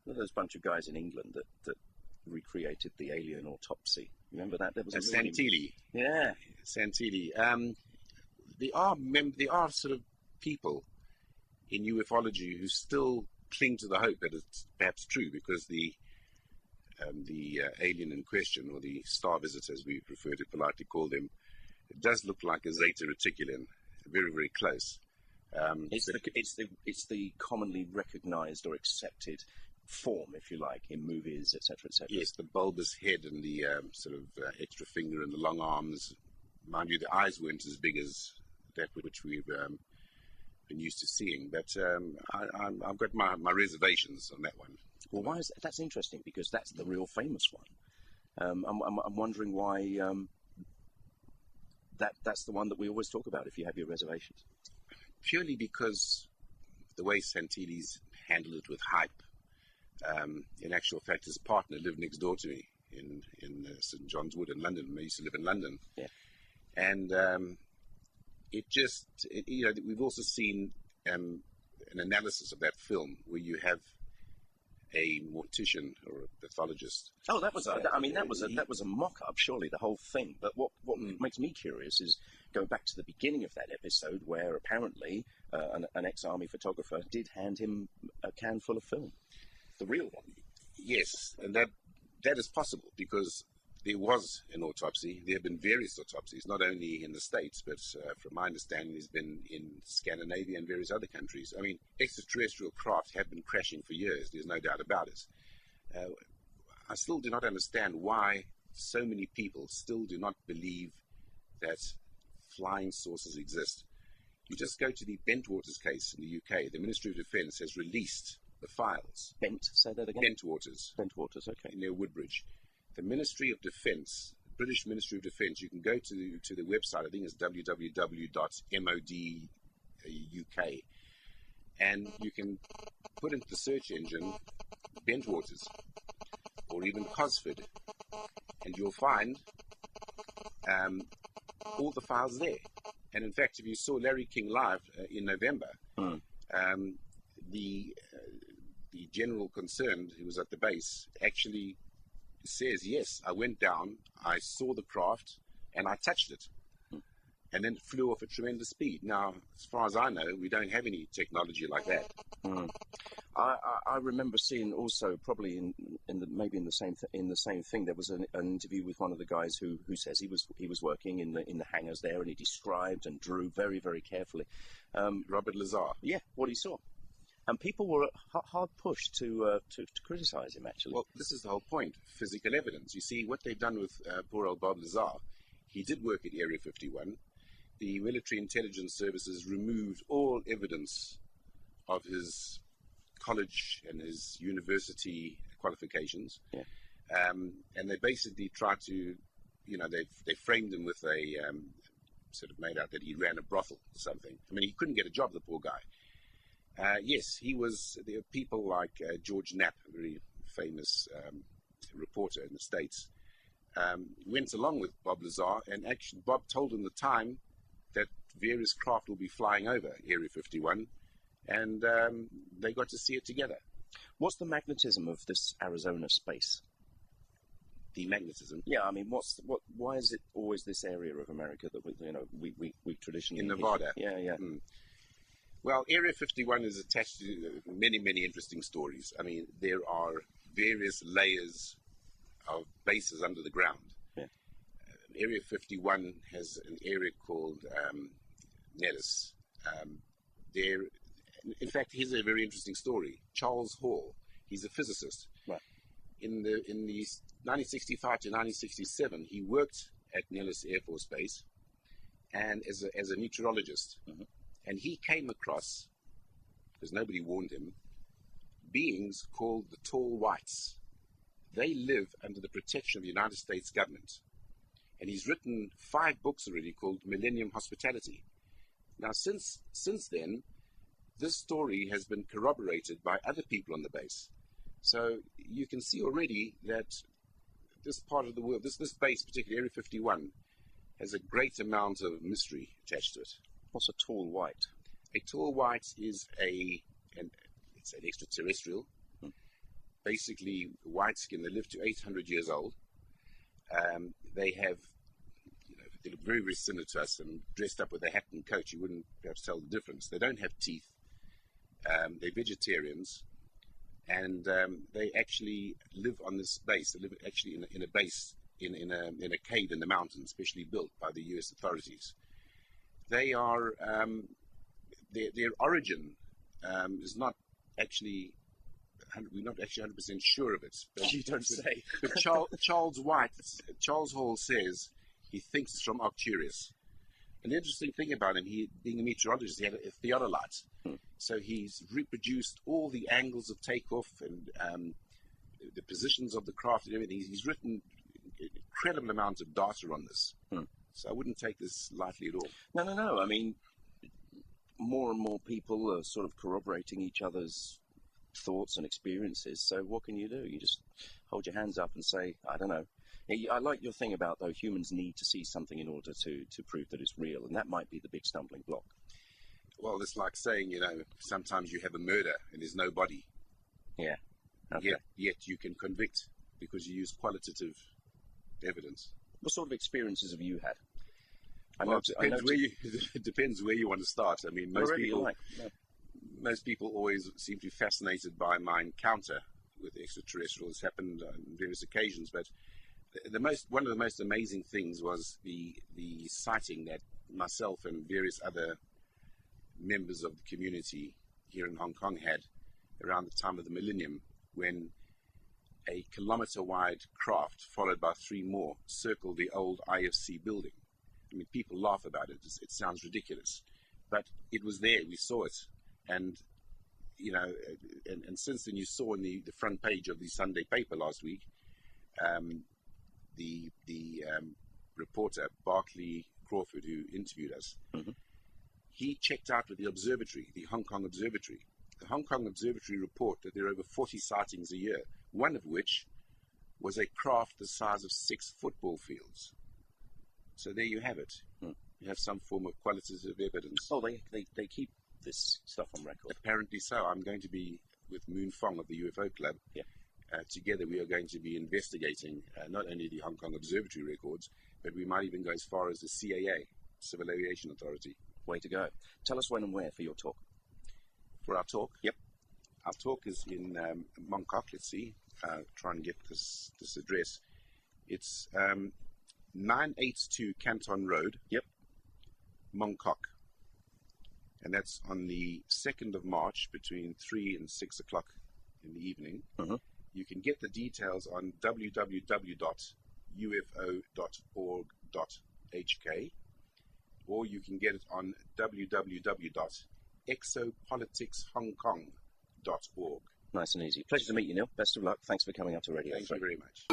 There's a bunch of guys in England that recreated the alien autopsy. Remember that? There was a Santilli. Yeah, Santilli. There are sort of people in ufology who still cling to the hope that it's perhaps true, because the alien in question, or the star visitor as we prefer to politely call them, it does look like a Zeta Reticulans, very, very close. It's the commonly recognised or accepted form, if you like, in movies, etc., etc. Yes, the bulbous head and the sort of extra finger and the long arms. Mind you, the eyes weren't as big as that which we've been used to seeing. But I've got my reservations on that one. Well, why is that? That's interesting, because that's the real famous one. I'm wondering why that's the one that we always talk about if you have your reservations. Purely because the way Santilli's handled it with hype. In actual fact, his partner lived next door to me in St. John's Wood in London. I used to live in London. Yeah. And we've also seen an analysis of that film where you have a mortician or a pathologist. Oh, that was a mock-up, surely, the whole thing. But what makes me curious is going back to the beginning of that episode, where apparently an ex-army photographer did hand him a can full of film, the real one. Yes, and that is possible, because there was an autopsy. There have been various autopsies, not only in the States, but from my understanding, there's been in Scandinavia and various other countries. I mean, extraterrestrial craft have been crashing for years. There's no doubt about it. I still do not understand why so many people still do not believe that flying saucers exist. You just go to the Bentwaters case in the UK. The Ministry of Defence has released the files. Say that again? Bentwaters. Bentwaters, okay. Near Woodbridge. The Ministry of Defence, British Ministry of Defence, you can go to the website, I think it's www.mod.uk, and you can put into the search engine Bentwaters or even Cosford, and you'll find all the files there. And in fact, if you saw Larry King live in November, the general concerned who was at the base actually says, yes, I went down, I saw the craft, and I touched it. And then it flew off at tremendous speed. Now, as far as I know, we don't have any technology like that. I remember seeing also, probably in the same thing. There was an interview with one of the guys who says he was working in the hangars there, and he described and drew very, very carefully. Robert Lazar. Yeah, what he saw. And people were hard pushed to criticise him, actually. Well, this is the whole point, physical evidence. You see, what they've done with poor old Bob Lazar, he did work at Area 51. The military intelligence services removed all evidence of his college and his university qualifications. Yeah. And they basically tried to, they framed him with a, sort of made out that he ran a brothel or something. I mean, he couldn't get a job, the poor guy. Yes, there are people like George Knapp, a very famous reporter in the States, went along with Bob Lazar, and actually Bob told him the time that various craft will be flying over Area 51, and they got to see it together. What's the magnetism of this Arizona space? The magnetism? Yeah, I mean, why is it always this area of America that we traditionally... In Nevada? Yeah. Well, Area 51 is attached to many, many interesting stories. I mean, there are various layers of bases under the ground. Yeah. Area 51 has an area called Nellis. In fact, here's a very interesting story. Charles Hall, he's a physicist. Right. In the 1965 to 1967, he worked at Nellis Air Force Base, and as a meteorologist. Mm-hmm. And he came across, because nobody warned him, beings called the Tall Whites. They live under the protection of the United States government. And he's written 5 books already called Millennium Hospitality. Now, since then, this story has been corroborated by other people on the base. So you can see already that this part of the world, this base, particularly Area 51, has a great amount of mystery attached to it. What's a tall white? A tall white is it's an extraterrestrial, basically white skin. They live to 800 years old. They have, they look very, very similar to us, and dressed up with a hat and coat, you wouldn't perhaps tell the difference. They don't have teeth. They're vegetarians, and they actually live on this base. They live actually in a base in a cave in the mountains, specially built by the U.S. authorities. They are their origin is not actually. We're not actually 100% sure of it. But you don't say. But Charles Hall says he thinks it's from Arcturus. An interesting thing about him, he being a meteorologist, he had a theodolite. So he's reproduced all the angles of takeoff and the positions of the craft and everything. He's written an incredible amount of data on this. So I wouldn't take this lightly at all. No. I mean, more and more people are sort of corroborating each other's thoughts and experiences. So what can you do? You just hold your hands up and say, I don't know. I like your thing about, though, humans need to see something in order to prove that it's real, and that might be the big stumbling block. Well, it's like saying, sometimes you have a murder and there's no body. Yeah. Okay. Yet you can convict because you use qualitative evidence. What sort of experiences have you had? It depends where you want to start. I mean, most people always seem to be fascinated by my encounter with extraterrestrials. It's happened on various occasions, but one of the most amazing things was the sighting that myself and various other members of the community here in Hong Kong had around the time of the millennium, when a kilometer-wide craft followed by 3 more circled the old IFC building. I mean, people laugh about it. It sounds ridiculous, but it was there. We saw it. And, and since then, you saw in the front page of the Sunday paper last week, the reporter, Barclay Crawford, who interviewed us, he checked out with the observatory, the Hong Kong Observatory. The Hong Kong Observatory report that there are over 40 sightings a year, one of which was a craft the size of 6 football fields. So there you have it. You have some form of qualitative evidence. Oh, they keep this stuff on record. Apparently so. I'm going to be with Moon Fong of the UFO Club. Yeah. Together we are going to be investigating not only the Hong Kong Observatory records, but we might even go as far as the CAA, Civil Aviation Authority. Way to go. Tell us when and where for your talk. For our talk? Yep. Our talk is in Mongkok. Let's see. Try and get this address. It's 982 Canton Road. Yep. Mongkok. And that's on the 2nd of March between 3 and 6 o'clock in the evening. You can get the details on www.ufo.org.hk, or you can get it on www.exopoliticshongkong.org. Nice and easy. Pleasure to meet you, Neil. Best of luck. Thanks for coming up to Radio 3. Thank you very much.